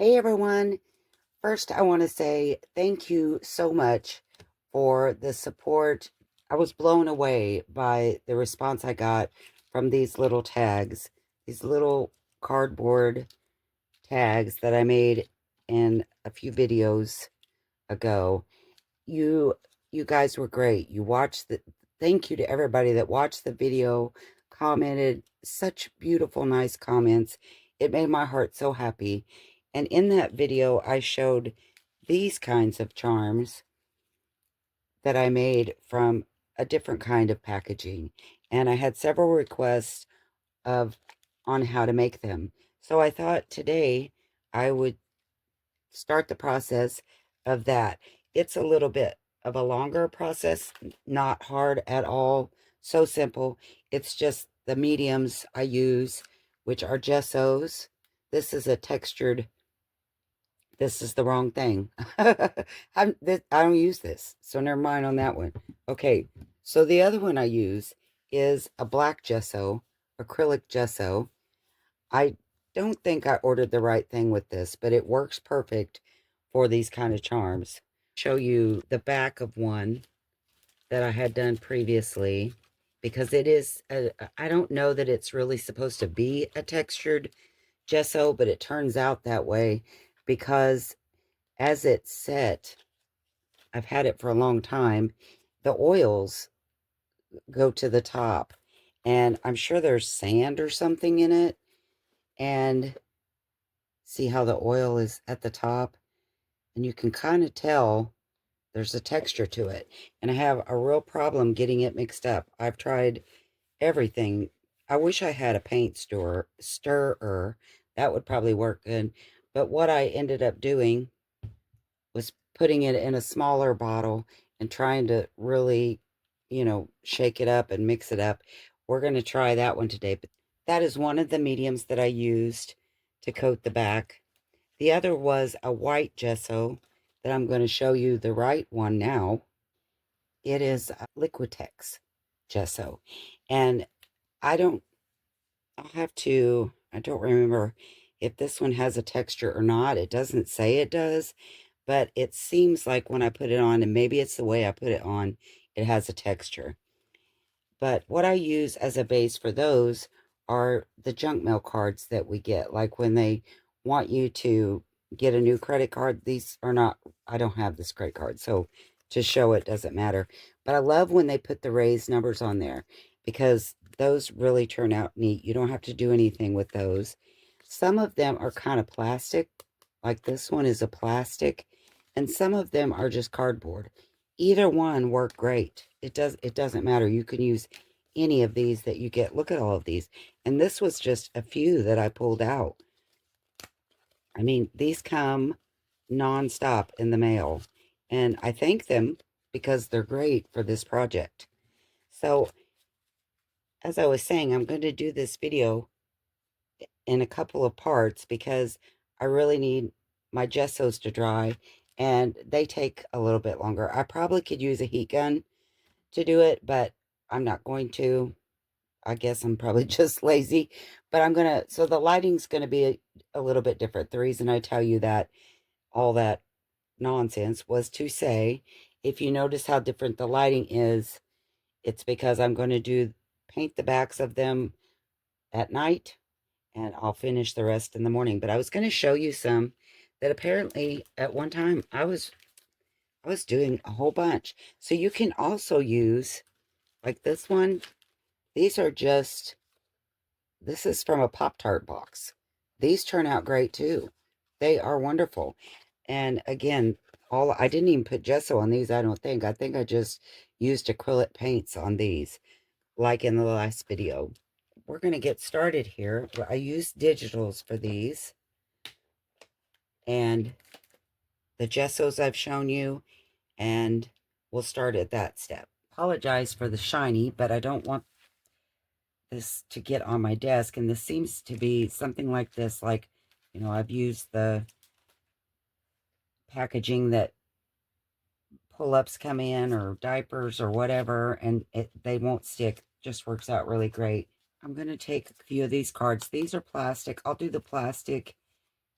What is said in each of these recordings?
Hey everyone. First, I want to say thank you so much for the support. I was blown away by the response I got from these little tags, these little cardboard tags that I made in a few videos ago. You you guys were great. Thank you to everybody that watched the video, commented such beautiful, nice comments. It made my heart so happy. And in that video, I showed these kinds of charms that I made from a different kind of packaging. And I had several requests of on how to make them. So I thought today I would start the process of that. It's a little bit of a longer process, not hard at all, so simple. It's just the mediums I use, which are gessos. This is a textured, this is the wrong thing. I don't use this, so never mind on that one. Okay, so the other one I use is a black gesso, acrylic gesso. I don't think I ordered the right thing with this, but it works perfect for these kind of charms. Show you the back of one that I had done previously because I don't know that it's really supposed to be a textured gesso, but it turns out that way because as it's set, I've had it for a long time, the oils go to the top and I'm sure there's sand or something in it. And see how the oil is at the top? And you can kind of tell there's a texture to it. And I have a real problem getting it mixed up. I've tried everything. I wish I had a paint stirrer. That would probably work good. But what I ended up doing was putting it in a smaller bottle and trying to really, shake it up and mix it up. We're going to try that one today. But that is one of the mediums that I used to coat the back. The other was a white gesso that I'm going to show you the right one now. It is Liquitex gesso. And I don't, I don't remember if this one has a texture or not. It doesn't say it does, but it seems like when I put it on, and maybe it's the way I put it on, it has a texture. But what I use as a base for those are the junk mail cards that we get. Like when they want you to get a new credit card, these are not, I don't have this credit card. So to show it doesn't matter. But I love when they put the raised numbers on there because those really turn out neat. You don't have to do anything with those. Some of them are kind of plastic, like this one is a plastic, and some of them are just cardboard. Either one work great. It doesn't matter. You can use any of these that you get. Look at all of these. And this was just a few that I pulled out. I mean, these come nonstop in the mail. And I thank them because they're great for this project. So, as I was saying, I'm going to do this video in a couple of parts because I really need my gessos to dry and they take a little bit longer. I probably could use a heat gun to do it, but I'm not going to. I guess I'm probably just lazy, but so the lighting's gonna be a little bit different. The reason I tell you that all that nonsense was to say, if you notice how different the lighting is, it's because I'm going to paint the backs of them at night and I'll finish the rest in the morning. But I was going to show you some that apparently at one time I was doing a whole bunch. So you can also use like this one. These are just This is from a Pop-Tart box. These turn out great too. They are wonderful. And again, I didn't even put gesso on these, I don't think. I think I just used acrylic paints on these, like in the last video. We're going to get started here. I used digitals for these. And the gessos I've shown you. And we'll start at that step. Apologize for the shiny, but I don't want this to get on my desk, and this seems to be something like this, like, I've used the packaging that pull-ups come in or diapers or whatever, and they won't stick. Just works out really great. I'm going to take a few of these cards. These are plastic. I'll do the plastic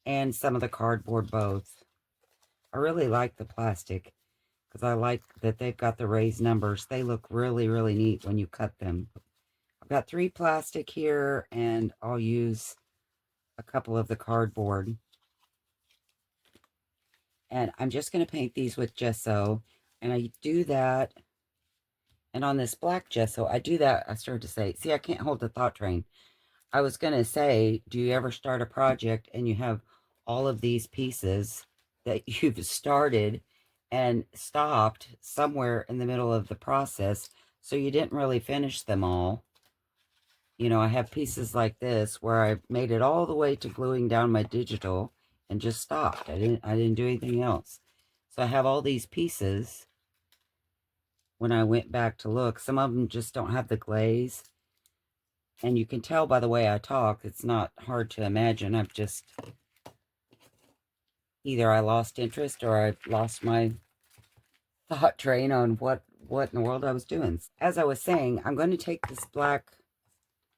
and some of the cardboard both. I really like the plastic because I like that they've got the raised numbers. They look really, really neat when you cut them. I've got 3 plastic here, and I'll use a couple of the cardboard. And I'm just going to paint these with gesso. And I do that. And on this black gesso, I do that. I started to say, see, I can't hold the thought train. I was going to say, do you ever start a project and you have all of these pieces that you've started and stopped somewhere in the middle of the process, so you didn't really finish them all? You know, I have pieces like this where I made it all the way to gluing down my digital and just stopped. I didn't do anything else. So I have all these pieces. When I went back to look, some of them just don't have the glaze. And you can tell by the way I talk, it's not hard to imagine. I've just, either I lost interest or I lost my thought train on what in the world I was doing. As I was saying, I'm going to take this black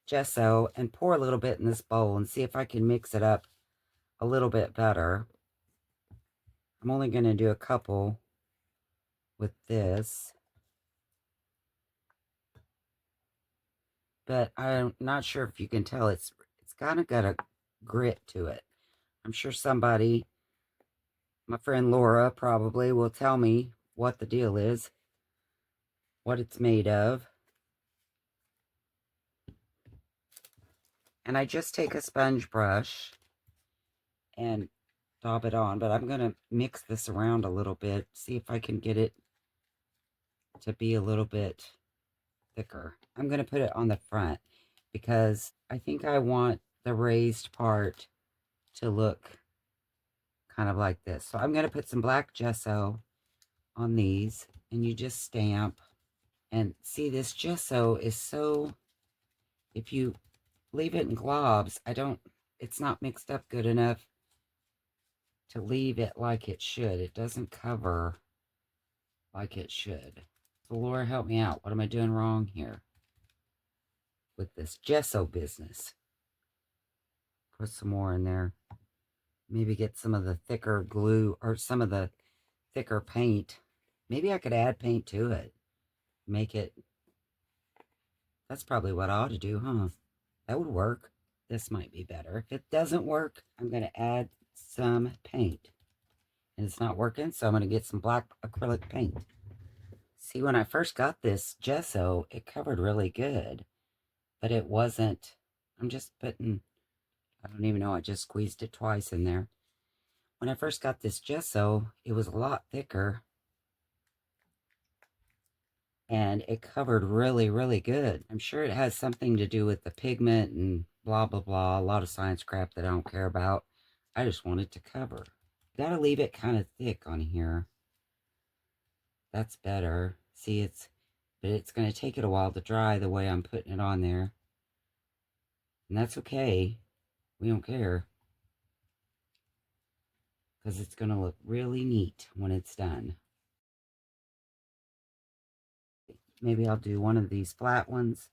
gesso and pour a little bit in this bowl and see if I can mix it up a little bit better. I'm only going to do a couple with this, but I'm not sure if you can tell, it's kind of got a grit to it. I'm sure somebody, my friend Laura probably, will tell me what the deal is, what it's made of. And I just take a sponge brush and dab it on, but I'm going to mix this around a little bit, see if I can get it to be a little bit thicker. I'm going to put it on the front because I think I want the raised part to look kind of like this. So I'm going to put some black gesso on these, and you just stamp. And see, this gesso is so, if you leave it in globs, it's not mixed up good enough to leave it like it should. It doesn't cover like it should. So Laura, help me out. What am I doing wrong here with this gesso business? Put some more in there. Maybe get some of the thicker glue or some of the thicker paint. Maybe I could add paint to it. Make it, that's probably what I ought to do, huh? That would work. This might be better. If it doesn't work, I'm going to add some paint. And it's not working, so I'm going to get some black acrylic paint. See, when I first got this gesso, it covered really good. But it wasn't, I'm just putting, I don't even know, I just squeezed it twice in there. When I first got this gesso, it was a lot thicker. And it covered really, really good. I'm sure it has something to do with the pigment and blah, blah, blah. A lot of science crap that I don't care about. I just want it to cover. Gotta leave it kind of thick on here. That's better. See, but it's going to take it a while to dry the way I'm putting it on there. And that's okay. We don't care. Because it's going to look really neat when it's done. Maybe I'll do one of these flat ones.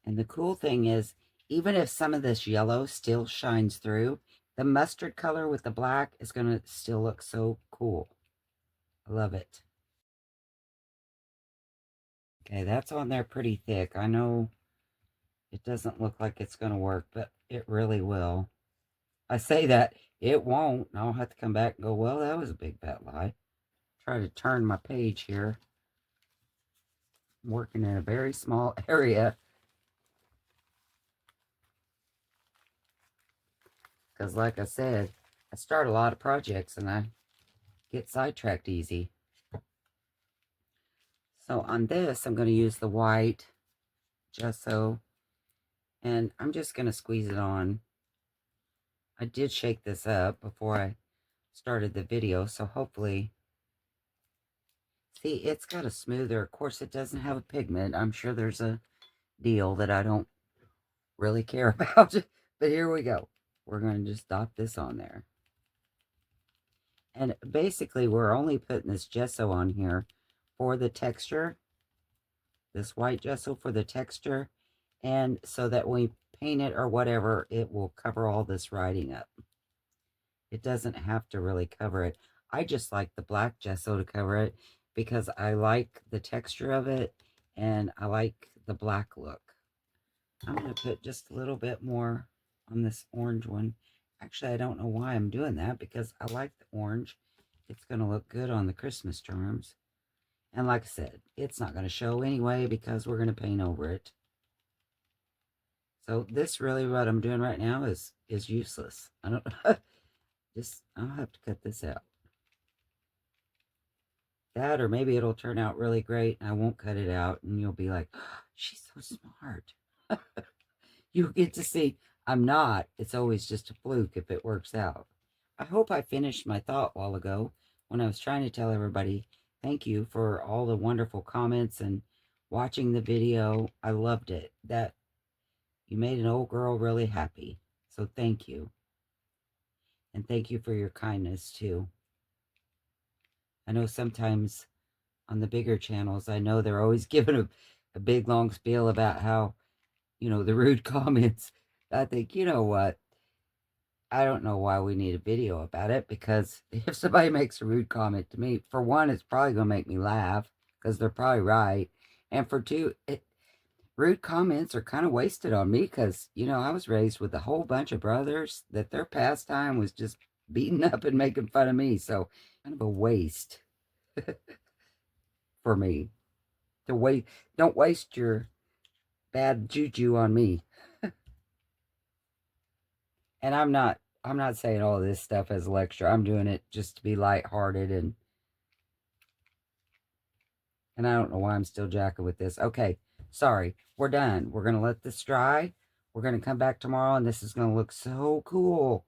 And the cool thing is, even if some of this yellow still shines through, the mustard color with the black is going to still look so cool. I love it. Okay, that's on there pretty thick. I know it doesn't look like it's going to work, but it really will. I say that, it won't. And I'll have to come back and go, well, that was a big fat lie. Try to turn my page here. I'm working in a very small area. Because like I said, I start a lot of projects and I get sidetracked easy. So on this, I'm going to use the white gesso. And I'm just going to squeeze it on. I did shake this up before I started the video, so hopefully, see, it's got a smoother, of course it doesn't have a pigment. I'm sure there's a deal that I don't really care about, but here we go. We're going to just dot this on there. And basically, we're only putting this gesso on here for the texture, this white gesso for the texture, and so that when we paint it or whatever, it will cover all this writing up. It doesn't have to really cover it. I just like the black gesso to cover it because I like the texture of it and I like the black look. I'm going to put just a little bit more on this orange one. Actually, I don't know why I'm doing that because I like the orange. It's going to look good on the Christmas charms. And like I said, it's not going to show anyway because we're going to paint over it. So this really, what I'm doing right now is useless. I don't just, I'll have to cut this out. That, or maybe it'll turn out really great and I won't cut it out and you'll be like, oh, she's so smart. You'll get to see I'm not. It's always just a fluke if it works out. I hope I finished my thought a while ago when I was trying to tell everybody thank you for all the wonderful comments and watching the video. I loved it. That you made an old girl really happy. So thank you. And thank you for your kindness too. I know sometimes on the bigger channels, I know they're always giving a big long spiel about how, you know, the rude comments. I think, you know what? I don't know why we need a video about it, because if somebody makes a rude comment to me, for one, it's probably going to make me laugh because they're probably right. And for two, rude comments are kind of wasted on me because, you know, I was raised with a whole bunch of brothers that their pastime was just beating up and making fun of me. So kind of a waste for me to wait. Don't waste your bad juju on me. And I'm not saying all this stuff as a lecture. I'm doing it just to be lighthearted and I don't know why I'm still jacking with this. Okay, sorry. We're done. We're going to let this dry. We're going to come back tomorrow and this is going to look so cool.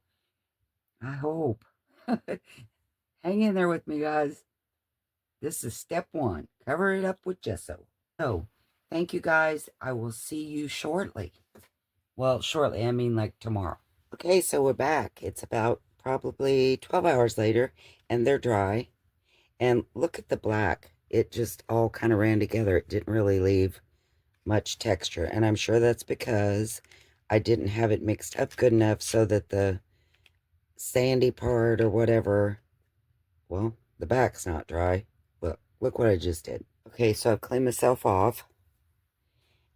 I hope. Hang in there with me, guys. This is step one. Cover it up with gesso. So, thank you guys. I will see you shortly. Well, shortly, I mean like tomorrow. Okay, so we're back. It's about probably 12 hours later, and they're dry. And look at the black. It just all kind of ran together. It didn't really leave much texture. And I'm sure that's because I didn't have it mixed up good enough so that the sandy part or whatever, well, the back's not dry. Well, look what I just did. Okay, so I've cleaned myself off.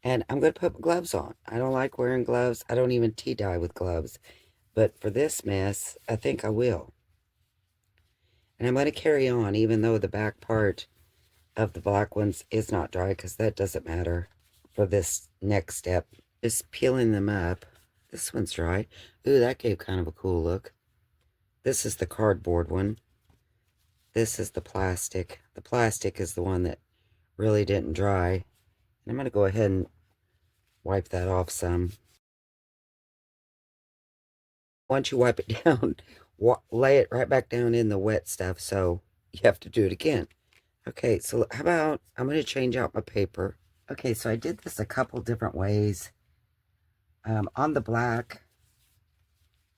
And I'm going to put my gloves on. I don't like wearing gloves. I don't even tea dye with gloves. But for this mess, I think I will. And I'm going to carry on, even though the back part of the black ones is not dry, because that doesn't matter for this next step. Just peeling them up. This one's dry. Ooh, that gave kind of a cool look. This is the cardboard one. This is the plastic. The plastic is the one that really didn't dry. And I'm going to go ahead and wipe that off some. Once you wipe it down, lay it right back down in the wet stuff, so you have to do it again. Okay, so how about, I'm going to change out my paper. Okay, so I did this a couple different ways. On the black,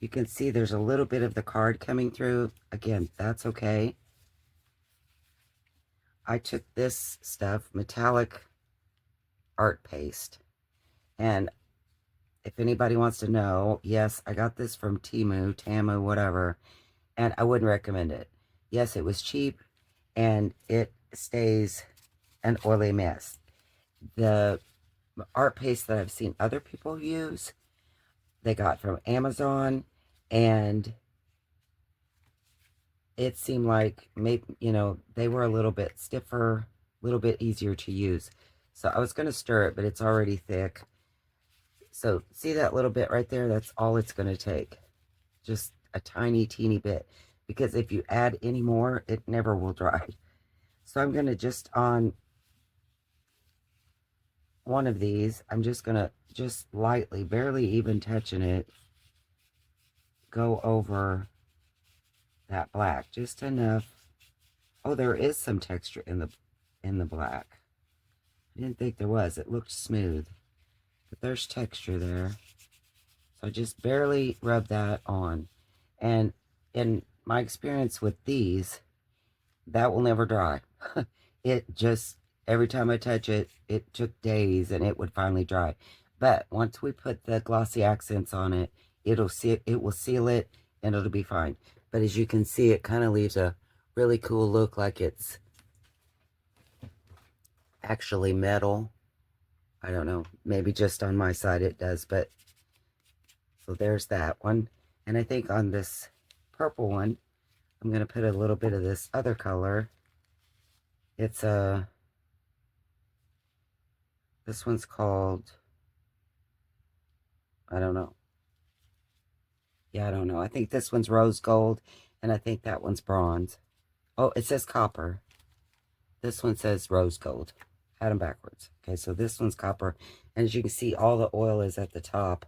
you can see there's a little bit of the card coming through. Again, that's okay. I took this stuff, metallic art paste, and if anybody wants to know, yes, I got this from Tamu, whatever, and I wouldn't recommend it. Yes, it was cheap, and it stays an oily mess. The art paste that I've seen other people use, they got from Amazon, and it seemed like maybe, you know, they were a little bit stiffer, a little bit easier to use. So I was going to stir it, but it's already thick. So see that little bit right there? That's all it's going to take. Just a tiny, teeny bit. Because if you add any more, it never will dry. So I'm going to just on one of these, I'm just going to just lightly, barely even touching it, go over that black. Just enough. Oh, there is some texture in the black. I didn't think there was. It looked smooth. But there's texture there. So I just barely rub that on. And in my experience with these, that will never dry. It just, every time I touch it, it took days and it would finally dry. But once we put the glossy accents on it, it will seal it and it'll be fine. But as you can see, it kind of leaves a really cool look, like it's actually metal. I don't know, maybe just on my side it does, but so there's that one. And I think on this purple one, I'm going to put a little bit of this other color. It's this one's called, I don't know. Yeah, I don't know. I think this one's rose gold, and I think that one's bronze. Oh, it says copper. This one says rose gold. Had them backwards. Okay, so this one's copper. And as you can see, all the oil is at the top.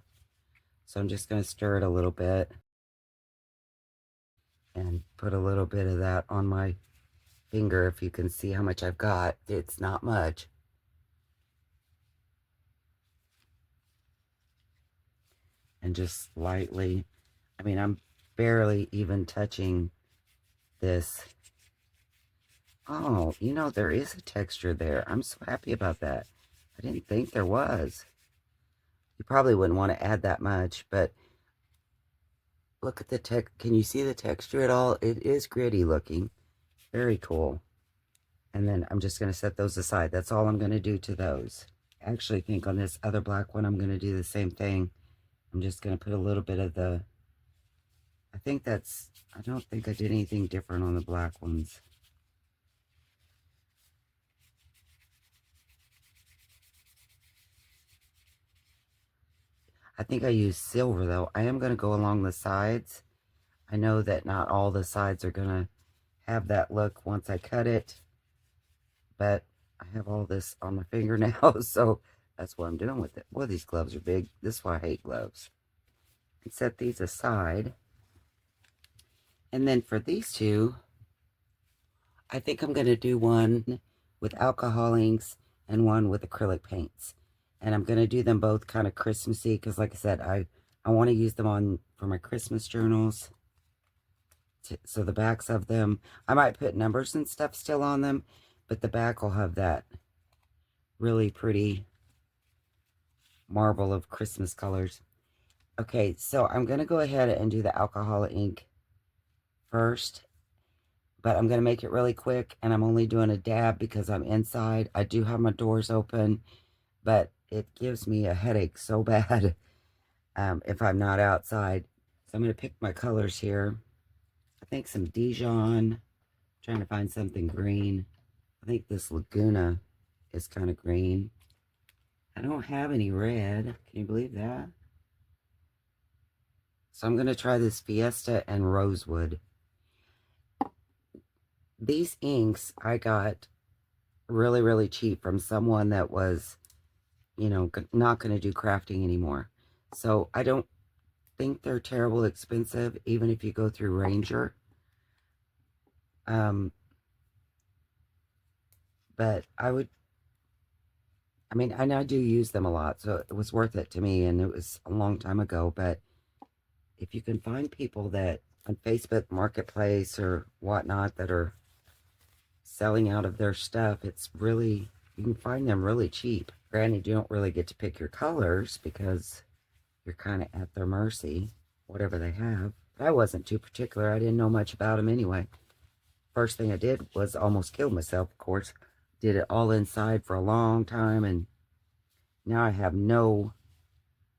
So I'm just going to stir it a little bit and put a little bit of that on my finger. If you can see how much I've got, it's not much. And just lightly, I mean, I'm barely even touching this. Oh, you know, there is a texture there. I'm so happy about that. I didn't think there was. You probably wouldn't want to add that much, but look at the can you see the texture at all? It is gritty looking. Very cool. And then I'm just going to set those aside. That's all I'm going to do to those. I actually think on this other black one, I'm going to do the same thing. I'm just going to put a little bit of the, I don't think I did anything different on the black ones. I think I used silver though. I am going to go along the sides. I know that not all the sides are going to have that look once I cut it, but I have all this on my finger now, so that's what I'm doing with it. Boy, these gloves are big. This is why I hate gloves. And set these aside. And then for these two, I think I'm going to do one with alcohol inks and one with acrylic paints. And I'm going to do them both kind of Christmassy because, like I said, I want to use them on for my Christmas journals. So the backs of them, I might put numbers and stuff still on them, but the back will have that really pretty marble of Christmas colors. Okay, so I'm going to go ahead and do the alcohol ink first, but I'm going to make it really quick, and I'm only doing a dab because I'm inside. I do have my doors open, but it gives me a headache so bad if I'm not outside. So I'm going to pick my colors here. I think some Dijon. Trying to find something green. I think this Laguna is kind of green. I don't have any red. Can you believe that? So I'm going to try this Fiesta and Rosewood. These inks I got really, really cheap from someone that was, you know, not going to do crafting anymore. So I don't think they're terrible expensive, even if you go through Ranger. But I mean, and I do use them a lot, so it was worth it to me, and it was a long time ago, but if you can find people that on Facebook Marketplace or whatnot that are selling out of their stuff, it's really, you can find them really cheap. Granted, you don't really get to pick your colors because you're kind of at their mercy, whatever they have. But I wasn't too particular. I didn't know much about them anyway. First thing I did was almost kill myself, of course. Did it all inside for a long time, and now I have no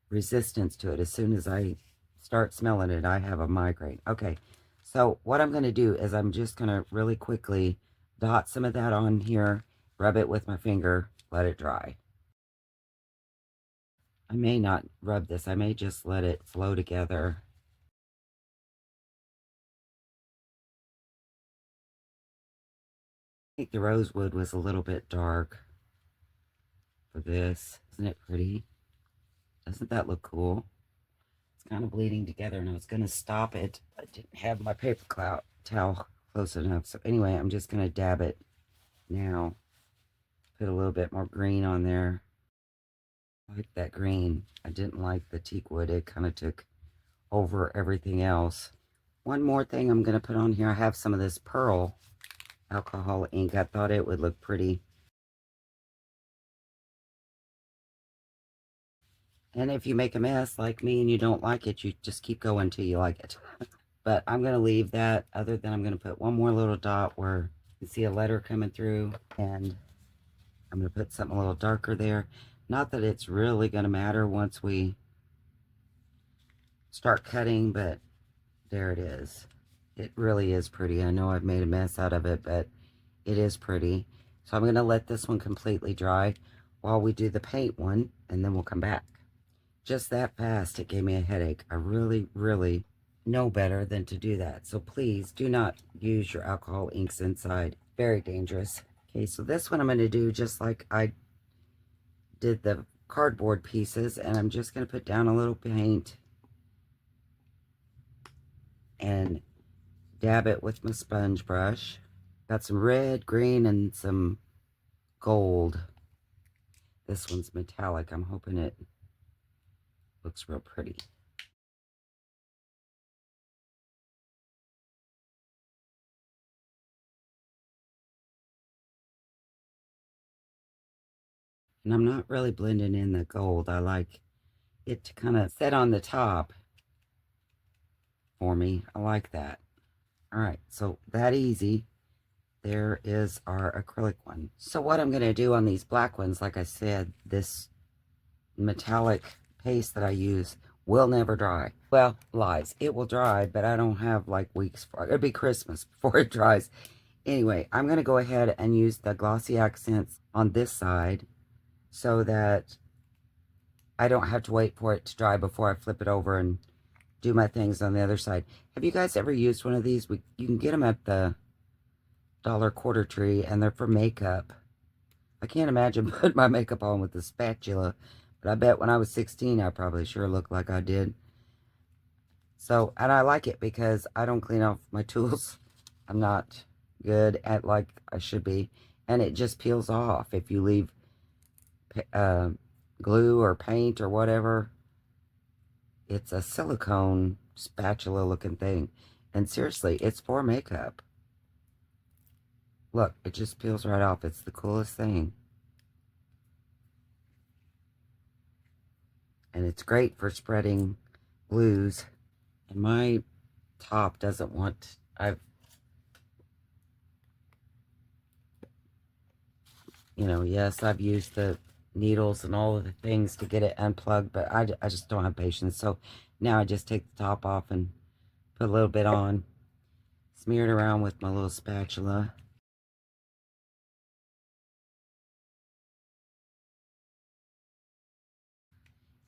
resistance to it. As soon as I start smelling it, I have a migraine. Okay, so what I'm going to do is I'm just going to really quickly dot some of that on here, rub it with my finger, let it dry. I may not rub this. I may just let it flow together. I think the rosewood was a little bit dark for this. Isn't it pretty? Doesn't that look cool? It's kind of bleeding together, and I was going to stop it. I didn't have my paper towel close enough. So anyway, I'm just going to dab it now. Put a little bit more green on there. I like that green. I didn't like the teak wood. It kind of took over everything else. One more thing I'm going to put on here. I have some of this pearl alcohol ink. I thought it would look pretty. And if you make a mess like me and you don't like it, you just keep going till you like it. But I'm going to leave that, other than I'm going to put one more little dot where you see a letter coming through. And I'm going to put something a little darker there. Not that it's really going to matter once we start cutting, but there it is. It really is pretty. I know I've made a mess out of it, but it is pretty. So I'm going to let this one completely dry while we do the paint one, and then we'll come back. Just that fast, it gave me a headache. I really, really know better than to do that. So please do not use your alcohol inks inside. Very dangerous. Okay, so this one I'm going to do just like I did the cardboard pieces, and I'm just going to put down a little paint and dab it with my sponge brush. Got some red, green, and some gold. This one's metallic. I'm hoping it looks real pretty. And I'm not really blending in the gold. I like it to kind of set on the top for me. I like that. All right, so that easy. There is our acrylic one. So what I'm going to do on these black ones, like I said, this metallic paste that I use will never dry. Well, lies. It will dry, but I don't have like weeks for it. It'll be Christmas before it dries. Anyway, I'm going to go ahead and use the glossy accents on this side so that I don't have to wait for it to dry before I flip it over and do my things on the other side. Have you guys ever used one of these? You can get them at the Dollar Quarter Tree, and they're for makeup. I can't imagine putting my makeup on with a spatula, but I bet when I was 16, I probably sure looked like I did. So, and I like it because I don't clean off my tools. I'm not good at like I should be, and it just peels off if you leave glue or paint or whatever. It's a silicone spatula looking thing, and seriously, it's for makeup. Look, it just peels right off. It's the coolest thing. And it's great for spreading glues. And my top doesn't want, yes, I've used the needles and all of the things to get it unplugged, but I just don't have patience. So now I just take the top off and put a little bit on, smear it around with my little spatula.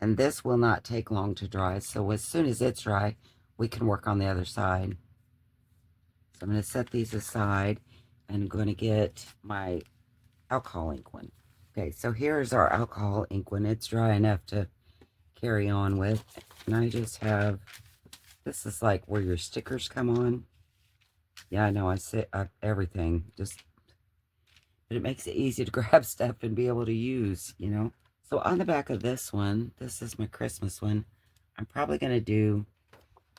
And this will not take long to dry, so as soon as it's dry, we can work on the other side. So I'm going to set these aside, and I'm going to get my alcohol ink one. Okay, so here's our alcohol ink one. It's dry enough to carry on with. And I just have, this is like where your stickers come on. Yeah, I know, I say everything. But it makes it easy to grab stuff and be able to use, So on the back of this one, this is my Christmas one. I'm probably going to do,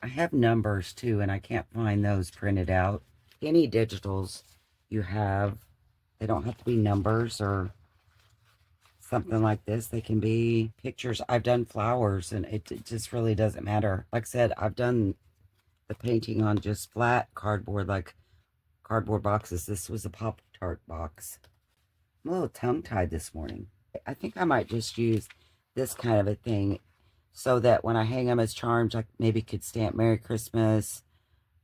I have numbers too, and I can't find those printed out. Any digitals you have, they don't have to be numbers or something like this. They can be pictures. I've done flowers, and it just really doesn't matter. Like I said, I've done the painting on just flat cardboard, like cardboard boxes. This was a Pop-Tart box. I'm a little tongue-tied this morning. I think I might just use this kind of a thing so that when I hang them as charms, I maybe could stamp Merry Christmas.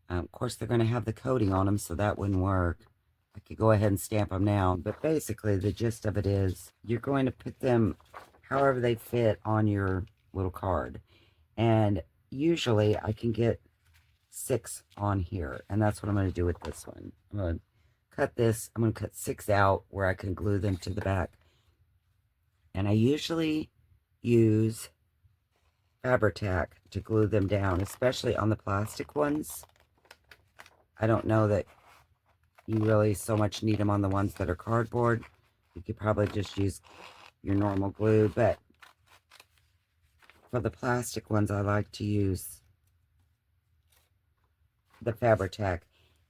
Of course, they're going to have the coating on them, so that wouldn't work. I could go ahead and stamp them now. But basically, the gist of it is you're going to put them however they fit on your little card. And usually, I can get 6 on here. And that's what I'm going to do with this one. I'm going to cut this. I'm going to cut 6 out where I can glue them to the back. And I usually use Fabri-Tac to glue them down, especially on the plastic ones. I don't know that you really so much need them on the ones that are cardboard. You could probably just use your normal glue, but for the plastic ones, I like to use the Fabri-Tac.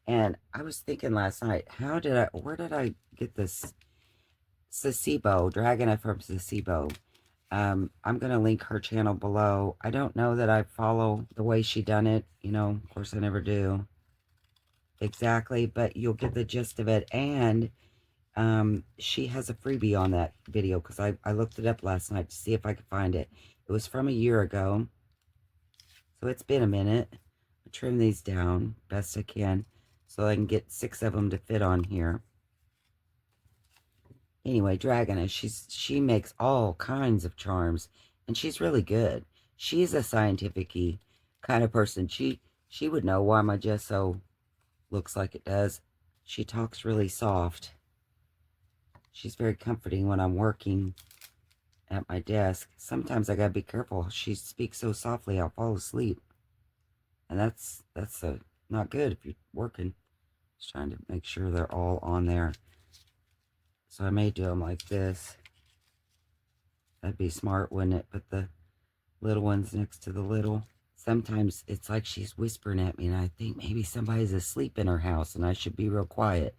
And I was thinking last night, where did I get this Dragana from Sasebo? I'm going to link her channel below. I don't know that I follow the way she done it. You know, of course I never do exactly, but you'll get the gist of it. And she has a freebie on that video because I looked it up last night to see if I could find it. It was from a year ago, so it's been a minute. I trim these down best I can so I can get 6 of them to fit on here. Anyway, Dragana, she makes all kinds of charms, and she's really good. She's a scientific-y kind of person. She would know why my gesso looks like it does. She talks really soft. She's very comforting when I'm working at my desk. Sometimes I gotta be careful. She speaks so softly I'll fall asleep. And that's not good if you're working. Just trying to make sure they're all on there. So I may do them like this. That'd be smart, wouldn't it? Put the little ones next to the little. Sometimes it's like she's whispering at me and I think maybe somebody's asleep in her house and I should be real quiet.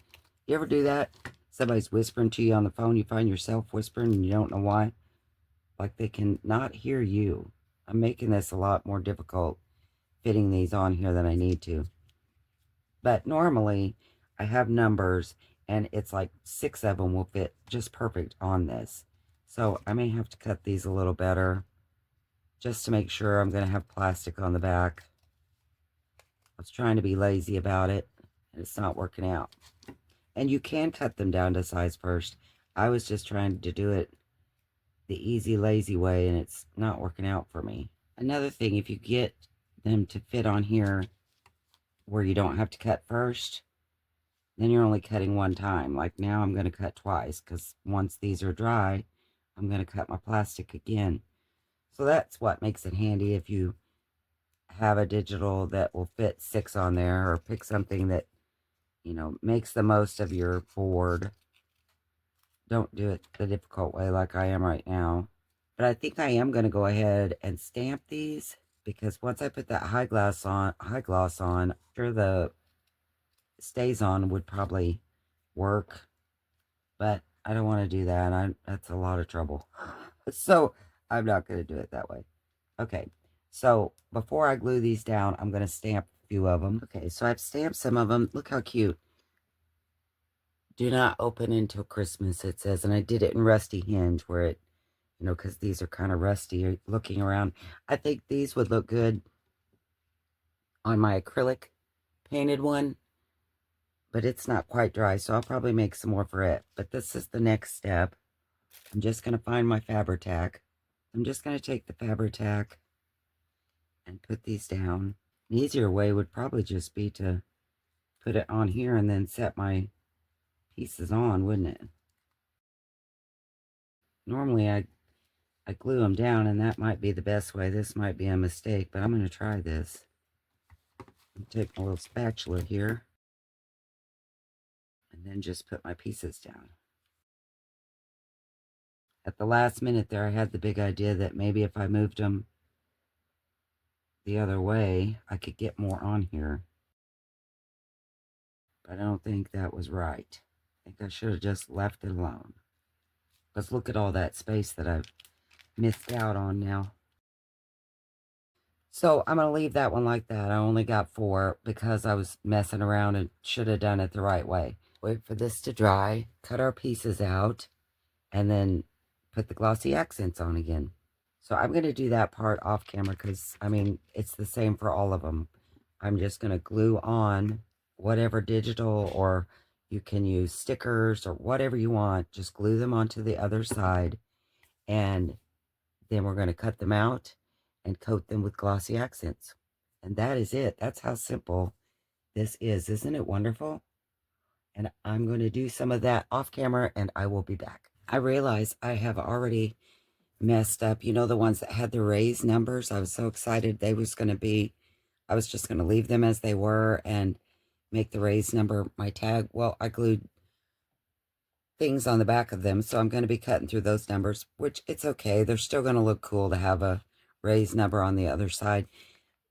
You ever do that? Somebody's whispering to you on the phone, you find yourself whispering and you don't know why? Like they can not hear you. I'm making this a lot more difficult fitting these on here than I need to. But normally I have numbers and it's like 6 of them will fit just perfect on this. So I may have to cut these a little better just to make sure. I'm going to have plastic on the back. I was trying to be lazy about it and it's not working out. And you can cut them down to size first. I was just trying to do it the easy, lazy way and it's not working out for me. Another thing, if you get them to fit on here where you don't have to cut first, then you're only cutting one time. Like now I'm going to cut twice because once these are dry, I'm going to cut my plastic again. So that's what makes it handy if you have a digital that will fit 6 on there, or pick something that, you know, makes the most of your board. Don't do it the difficult way like I am right now. But I think I am going to go ahead and stamp these because once I put that high gloss on, sure the stays on would probably work, but I don't want to do that. That's a lot of trouble. So I'm not going to do it that way. Okay, so before I glue these down, I'm going to stamp a few of them. Okay, so I've stamped some of them. Look how cute. Do not open until Christmas, it says. And I did it in Rusty Hinge where it, you know, because these are kind of rusty looking around. I think these would look good on my acrylic painted one, but it's not quite dry, so I'll probably make some more for it. But this is the next step. I'm just going to find my Fabri-Tac. I'm just going to take the Fabri-Tac and put these down. An easier way would probably just be to put it on here and then set my pieces on, wouldn't it? Normally I glue them down, and that might be the best way. This might be a mistake, but I'm going to try this. I'll take my little spatula here and then just put my pieces down. At the last minute there, I had the big idea that maybe if I moved them the other way, I could get more on here. But I don't think that was right. I think I should have just left it alone. Because look at all that space that I've missed out on now. So I'm going to leave that one like that. I only got 4 because I was messing around and should have done it the right way. Wait for this to dry, cut our pieces out, and then put the glossy accents on again. So I'm going to do that part off camera because, I mean, it's the same for all of them. I'm just going to glue on whatever digital, or you can use stickers or whatever you want. Just glue them onto the other side, and then we're going to cut them out and coat them with glossy accents. And that is it. That's how simple this is. Isn't it wonderful? And I'm going to do some of that off camera and I will be back. I realize I have already messed up. You know, the ones that had the raised numbers? I was so excited they was going to be, I was just going to leave them as they were and make the raised number my tag. Well, I glued things on the back of them, so I'm going to be cutting through those numbers, which it's okay. They're still going to look cool to have a raised number on the other side.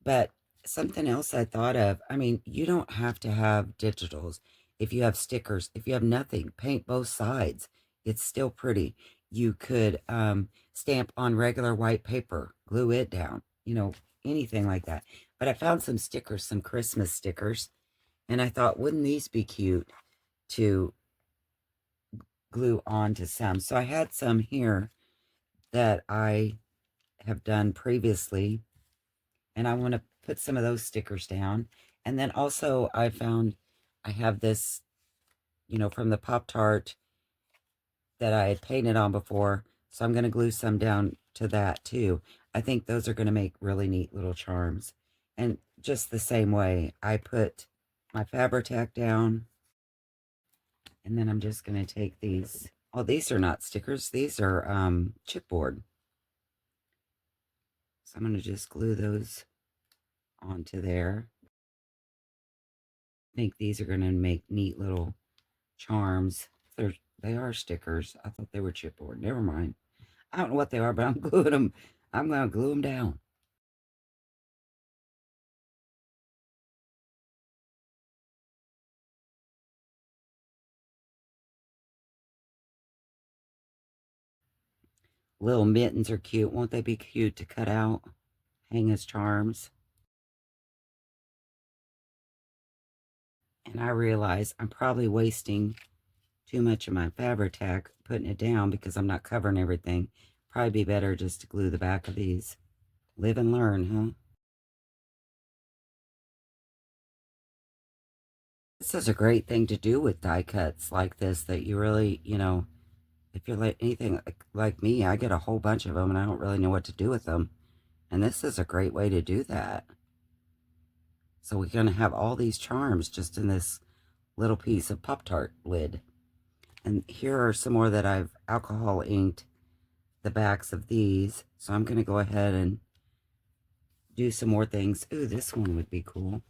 But something else I thought of, I mean, you don't have to have digitals. If you have stickers, if you have nothing, paint both sides. It's still pretty. You could stamp on regular white paper, glue it down, you know, anything like that. But I found some stickers, some Christmas stickers, and I thought, wouldn't these be cute to glue on to some? So I had some here that I have done previously, and I want to put some of those stickers down. And then also I found I have this, you know, from the Pop-Tart that I had painted on before, so I'm going to glue some down to that too. I think those are going to make really neat little charms. And just the same way, I put my Fabri-Tac down, and then I'm just going to take these. Oh, these are not stickers. These are chipboard. So I'm going to just glue those onto there. I think these are going to make neat little charms. They are stickers. I thought they were chipboard. Never mind. I don't know what they are, but I'm gluing them. I'm going to glue them down. Little mittens are cute. Won't they be cute to cut out? Hang as charms. And I realize I'm probably wasting too much of my Fabri-Tac putting it down because I'm not covering everything. Probably be better just to glue the back of these. Live and learn, huh? This is a great thing to do with die cuts like this that you really, you know, if you're like anything like me, I get a whole bunch of them and I don't really know what to do with them. And this is a great way to do that. So we're going to have all these charms just in this little piece of Pop-Tart lid. And here are some more that I've alcohol inked the backs of these. So I'm going to go ahead and do some more things. Ooh, this one would be cool.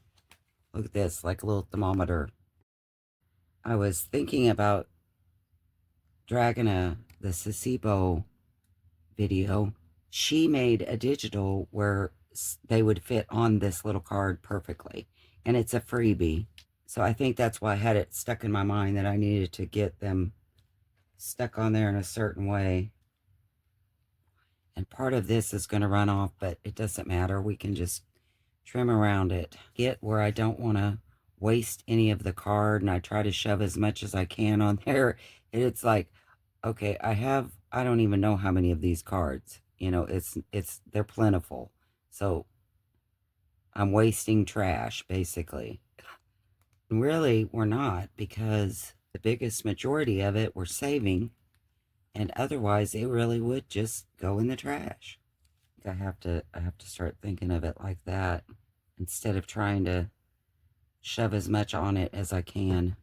Look at this, like a little thermometer. I was thinking about Dragana, the Sasibo video. She made a digital where they would fit on this little card perfectly. And it's a freebie. So I think that's why I had it stuck in my mind that I needed to get them stuck on there in a certain way. And part of this is going to run off, but it doesn't matter. We can just trim around it. Get where I don't want to waste any of the card, and I try to shove as much as I can on there. And it's like, okay, I don't even know how many of these cards. You know, they're plentiful. So I'm wasting trash, basically. Really, we're not, because the biggest majority of it we're saving, and otherwise it really would just go in the trash. I have to start thinking of it like that instead of trying to shove as much on it as I can.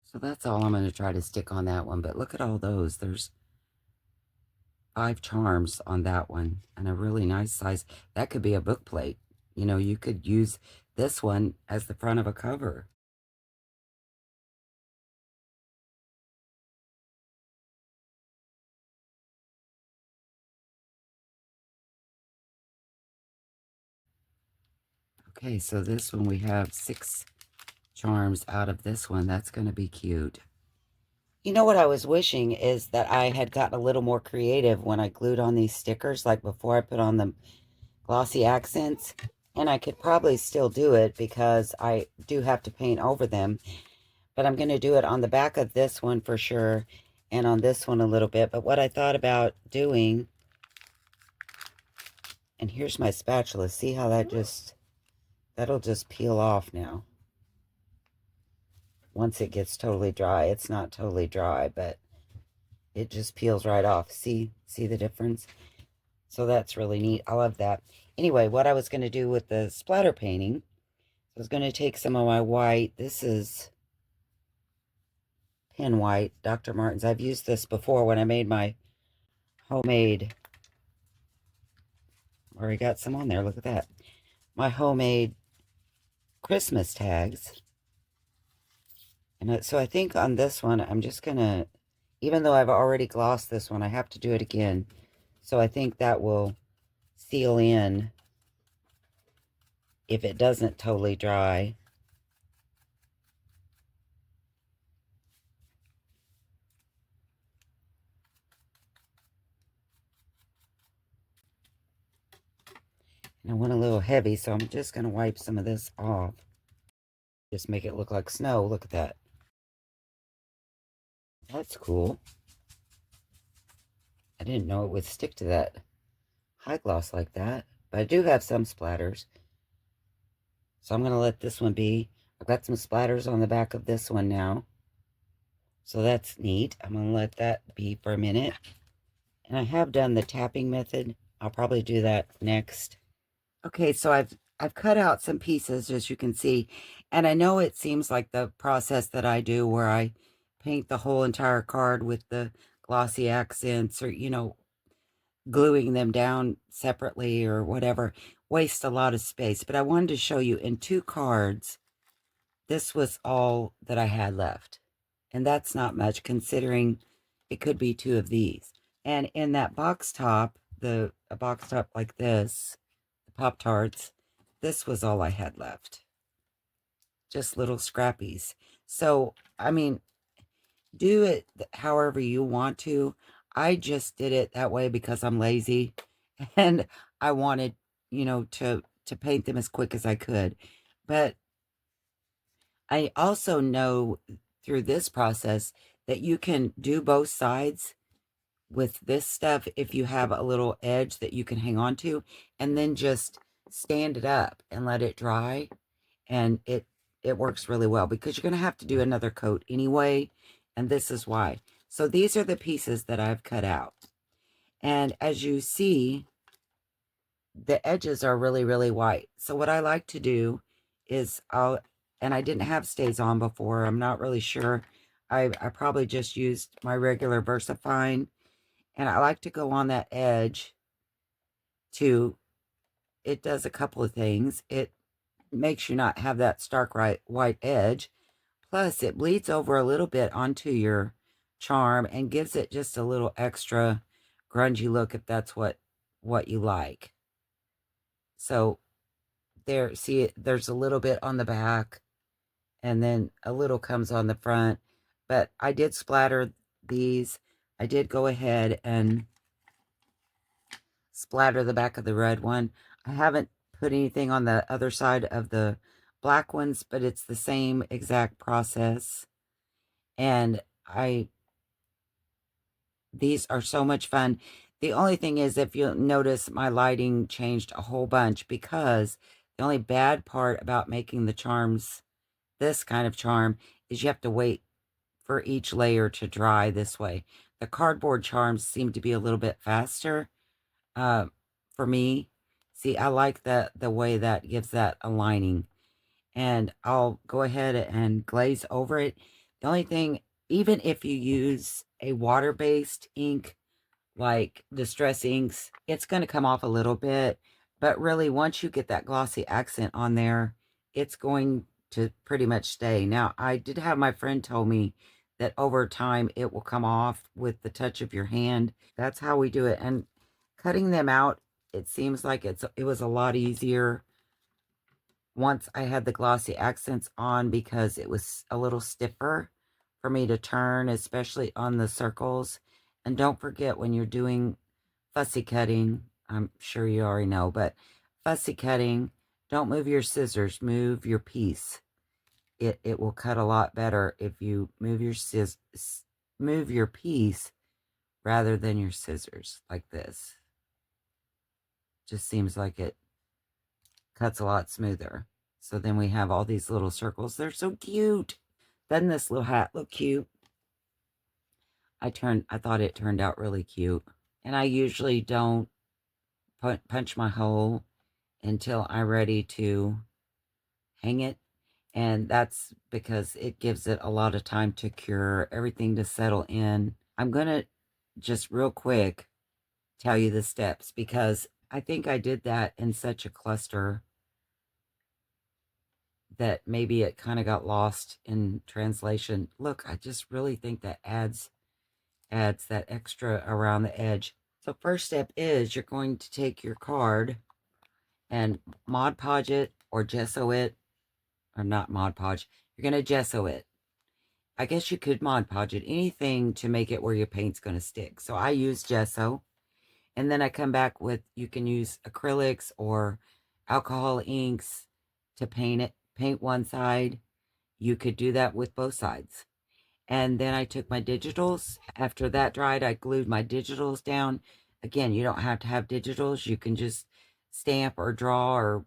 So that's all I'm going to try to stick on that one. But look at all those. There's 5 charms on that one, and a really nice size. That could be a book plate. You know, you could use this one as the front of a cover. Okay, so this one we have 6 charms out of this one. That's going to be cute. You know what I was wishing is that I had gotten a little more creative when I glued on these stickers, like before I put on the glossy accents. And I could probably still do it because I do have to paint over them. But I'm going to do it on the back of this one for sure, and on this one a little bit. But what I thought about doing, and here's my spatula. See how that'll just peel off now. Once it gets totally dry. It's not totally dry, but it just peels right off. See the difference? So that's really neat. I love that. Anyway, what I was going to do with the splatter painting, I was going to take some of my white. This is pen white, Dr. Martin's. I've used this before when I made my homemade. Already got some on there. Look at that. My homemade Christmas tags. And so I think on this one, I'm just going to, even though I've already glossed this one, I have to do it again. So I think that will seal in if it doesn't totally dry. And I went a little heavy, so I'm just going to wipe some of this off. Just make it look like snow. Look at that. That's cool. I didn't know it would stick to that high gloss like that. But I do have some splatters. So I'm going to let this one be. I've got some splatters on the back of this one now. So that's neat. I'm going to let that be for a minute. And I have done the tapping method. I'll probably do that next. Okay, so I've cut out some pieces, as you can see. And I know it seems like the process that I do where I paint the whole entire card with the glossy accents or, gluing them down separately or whatever, wastes a lot of space. But I wanted to show you in 2 cards, this was all that I had left. And that's not much considering it could be 2 of these. And in that box top, a box top like this, the Pop-Tarts, this was all I had left. Just little scrappies. So, I mean, do it however you want to. I just did it that way because I'm lazy and I wanted, to paint them as quick as I could. But I also know through this process that you can do both sides with this stuff if you have a little edge that you can hang on to, and then just stand it up and let it dry, and it works really well because you're going to have to do another coat anyway, and this is why. So these are the pieces that I've cut out, and as you see, the edges are really, really white. So what I like to do is and I didn't have stays on before. I'm not really sure. I probably just used my regular VersaFine. And I like to go on that edge it does a couple of things. It makes you not have that stark white edge. Plus, it bleeds over a little bit onto your charm and gives it just a little extra grungy look if that's what you like. So there, see, there's a little bit on the back and then a little comes on the front. But I did splatter these. I did go ahead and splatter the back of the red one. I haven't put anything on the other side of the black ones, but it's the same exact process. And these are so much fun. The only thing is, if you'll notice, my lighting changed a whole bunch because the only bad part about making the charms, this kind of charm, is you have to wait for each layer to dry this way. The cardboard charms seem to be a little bit faster for me. See, I like the way that gives that aligning. And I'll go ahead and glaze over it. The only thing, even if you use a water-based ink like Distress Inks, it's going to come off a little bit. But really, once you get that glossy accent on there, it's going to pretty much stay. Now, I did have my friend tell me that over time it will come off with the touch of your hand. That's how we do it. And cutting them out, it seems like it was a lot easier once I had the glossy accents on because it was a little stiffer for me to turn, especially on the circles. And don't forget, when you're doing fussy cutting, I'm sure you already know, but fussy cutting, don't move your scissors, move your piece. It will cut a lot better if you move your piece rather than your scissors like this. Just seems like it cuts a lot smoother. So then we have all these little circles. They're so cute. Doesn't this little hat look cute? I thought it turned out really cute. And I usually don't punch my hole until I'm ready to hang it. And that's because it gives it a lot of time to cure, everything to settle in. I'm going to just real quick tell you the steps because I think I did that in such a cluster that maybe it kind of got lost in translation. Look, I just really think that adds that extra around the edge. So first step is you're going to take your card and Mod Podge it or gesso it, or not Mod Podge. You're going to gesso it. I guess you could Mod Podge it, anything to make it where your paint's going to stick. So I use gesso, And then I come back with, you can use acrylics or alcohol inks to paint one side. You could do that with both sides. And then I took my digitals. After that dried, I glued my digitals down. Again, you don't have to have digitals. You can just stamp or draw or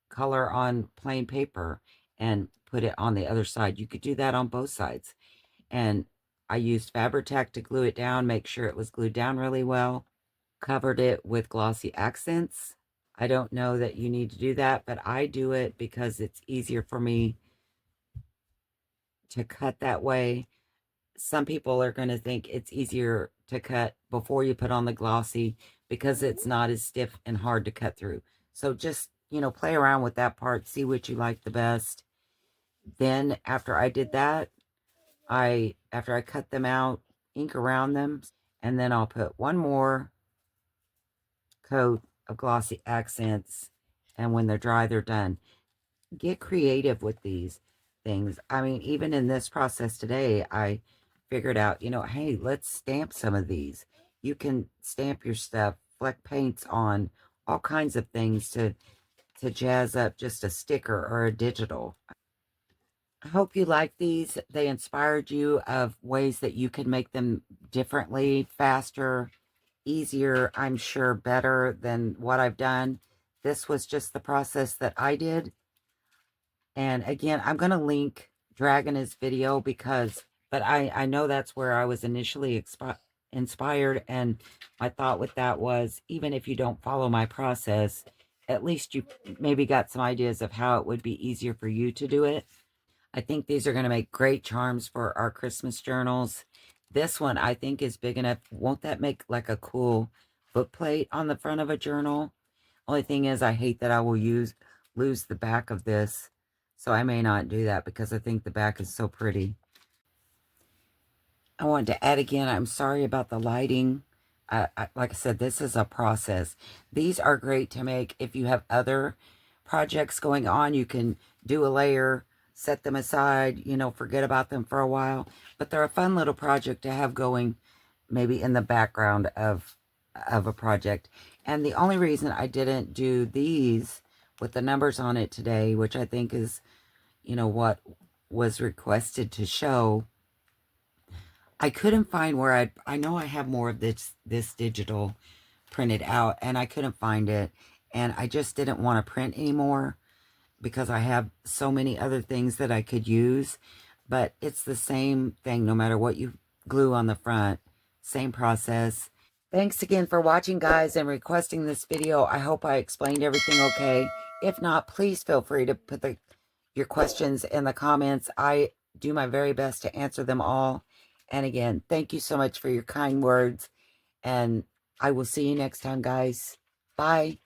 color on plain paper and put it on the other side. You could do that on both sides. And I used Fabri-Tac to glue it down, make sure it was glued down really well. Covered it with glossy accents. I don't know that you need to do that, but I do it because it's easier for me to cut that way. Some people are going to think it's easier to cut before you put on the glossy because it's not as stiff and hard to cut through. So just, play around with that part, see what you like the best. Then after I did that, after I cut them out, ink around them, and then I'll put one more coat of glossy accents, and when they're dry, they're done. Get creative with these things. I mean, even in this process today, I figured out, hey, let's stamp some of these. You can stamp your stuff, fleck paints on, all kinds of things to jazz up just a sticker or a digital. I hope you like these. They inspired you of ways that you can make them differently, faster, easier, I'm sure better than what I've done. This was just the process that I did. And again, I'm going to link Dragana's video but I know that's where I was initially inspired. And my thought with that was, even if you don't follow my process, at least you maybe got some ideas of how it would be easier for you to do it. I think these are going to make great charms for our Christmas journals. This one I think is big enough. Won't that make like a cool book plate on the front of a journal? Only thing is, I hate that I will lose the back of this. So I may not do that because I think the back is so pretty. I wanted to add again, I'm sorry about the lighting. Like I said, this is a process. These are great to make if you have other projects going on. You can do a layer, set them aside, forget about them for a while. But they're a fun little project to have going maybe in the background of a project. And the only reason I didn't do these with the numbers on it today, which I think is, what was requested to show, I couldn't find where I know I have more of this digital printed out, and I couldn't find it. And I just didn't want to print anymore because I have so many other things that I could use. But it's the same thing no matter what you glue on the front. Same process. Thanks again for watching, guys, and requesting this video. I hope I explained everything okay. If not, please feel free to put your questions in the comments. I do my very best to answer them all. And again, thank you so much for your kind words. And I will see you next time, guys. Bye.